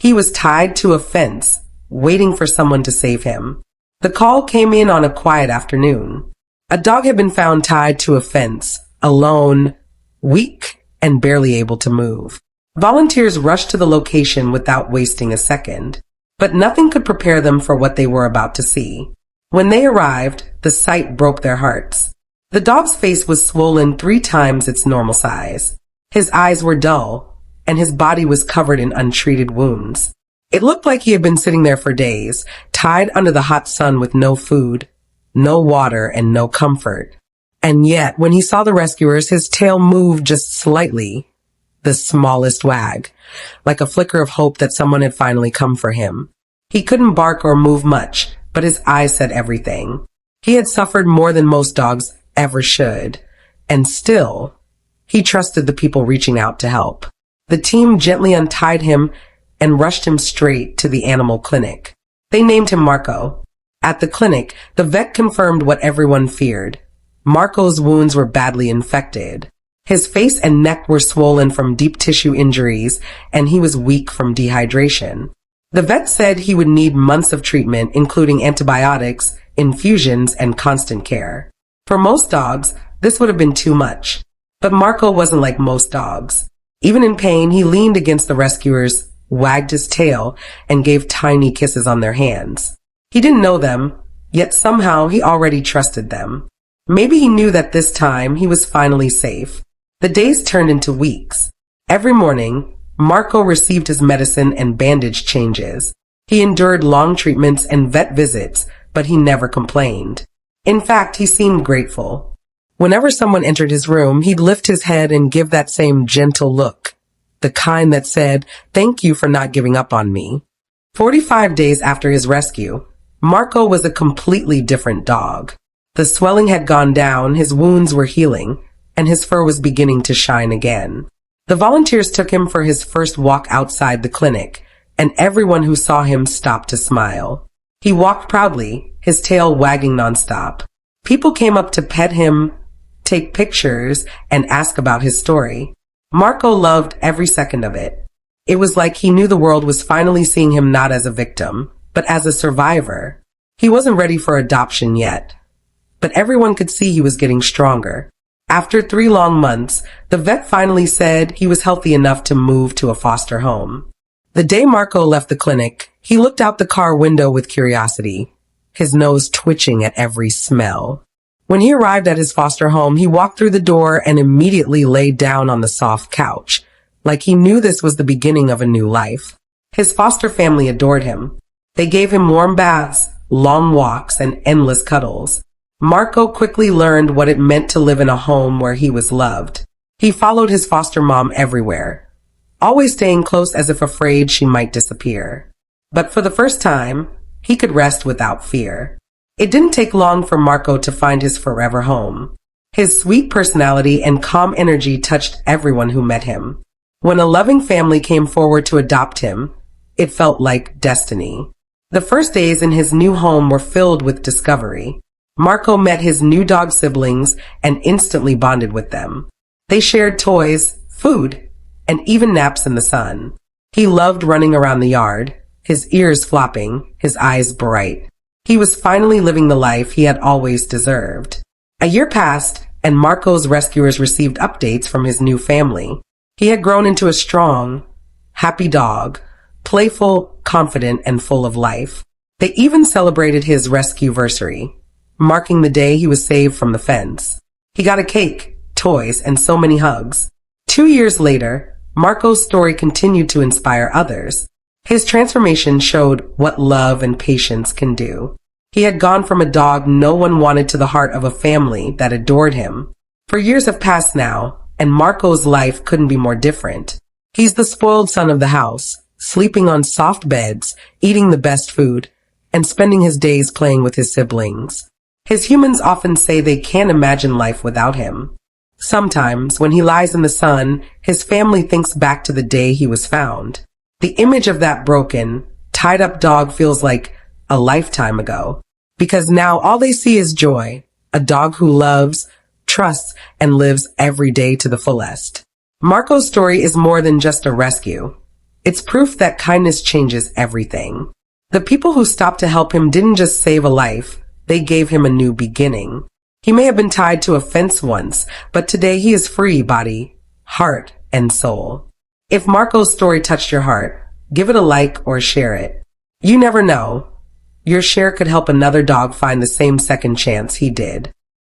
He was tied to a fence, waiting for someone to save him. The call came in on a quiet afternoon. A dog had been found tied to a fence, alone, weak, and barely able to move. Volunteers rushed to the location without wasting a second, but nothing could prepare them for what they were about to see. When they arrived, the sight broke their hearts. The dog's face was swollen 3 times its normal size. His eyes were dull, and his body was covered in untreated wounds. It looked like he had been sitting there for days, tied under the hot sun with no food, no water, and no comfort. And yet, when he saw the rescuers, his tail moved just slightly, the smallest wag, like a flicker of hope that someone had finally come for him. He couldn't bark or move much, but his eyes said everything. He had suffered more than most dogs ever should, and still, he trusted the people reaching out to help. The team gently untied him and rushed him straight to the animal clinic. They named him Marco. At the clinic, the vet confirmed what everyone feared. Marco's wounds were badly infected. His face and neck were swollen from deep tissue injuries, and he was weak from dehydration. The vet said he would need months of treatment, including antibiotics, infusions, and constant care. For most dogs, this would have been too much. But Marco wasn't like most dogs. Even in pain, he leaned against the rescuers, wagged his tail, and gave tiny kisses on their hands. He didn't know them, yet somehow he already trusted them. Maybe he knew that this time he was finally safe. The days turned into weeks. Every morning, Marco received his medicine and bandage changes. He endured long treatments and vet visits, but he never complained. In fact, he seemed grateful. Whenever someone entered his room, he'd lift his head and give that same gentle look, the kind that said, "Thank you for not giving up on me." 45 days after his rescue, Marco was a completely different dog. The swelling had gone down, his wounds were healing, and his fur was beginning to shine again. The volunteers took him for his first walk outside the clinic, and everyone who saw him stopped to smile. He walked proudly, his tail wagging nonstop. People came up to pet him, take pictures, and ask about his story. Marco loved every second of it. It was like he knew the world was finally seeing him not as a victim, but as a survivor. He wasn't ready for adoption yet, but everyone could see he was getting stronger. After 3 long months, the vet finally said he was healthy enough to move to a foster home. The day Marco left the clinic, he looked out the car window with curiosity, his nose twitching at every smell. When he arrived at his foster home, he walked through the door and immediately laid down on the soft couch, like he knew this was the beginning of a new life. His foster family adored him. They gave him warm baths, long walks, and endless cuddles. Marco quickly learned what it meant to live in a home where he was loved. He followed his foster mom everywhere, always staying close as if afraid she might disappear. But for the first time, he could rest without fear. It didn't take long for Marco to find his forever home. His sweet personality and calm energy touched everyone who met him. When a loving family came forward to adopt him, it felt like destiny. The first days in his new home were filled with discovery. Marco met his new dog siblings and instantly bonded with them. They shared toys, food, and even naps in the sun. He loved running around the yard, his ears flopping, his eyes bright. He was finally living the life he had always deserved. A year passed, and Marco's rescuers received updates from his new family. He had grown into a strong, happy dog, playful, confident, and full of life. They even celebrated his rescue-versary, marking the day he was saved from the fence. He got a cake, toys, and so many hugs. 2 years later, Marco's story continued to inspire others. His transformation showed what love and patience can do. He had gone from a dog no one wanted to the heart of a family that adored him. For years have passed now, and Marco's life couldn't be more different. He's the spoiled son of the house, sleeping on soft beds, eating the best food, and spending his days playing with his siblings. His humans often say they can't imagine life without him. Sometimes, when he lies in the sun, his family thinks back to the day he was found. The image of that broken, tied-up dog feels like a lifetime ago, because now all they see is joy, a dog who loves, trusts, and lives every day to the fullest. Marco's story is more than just a rescue. It's proof that kindness changes everything. The people who stopped to help him didn't just save a life, they gave him a new beginning. He may have been tied to a fence once, but today he is free body, heart, and soul. If Marco's story touched your heart, give it a like or share it. You never know. Your share could help another dog find the same second chance he did.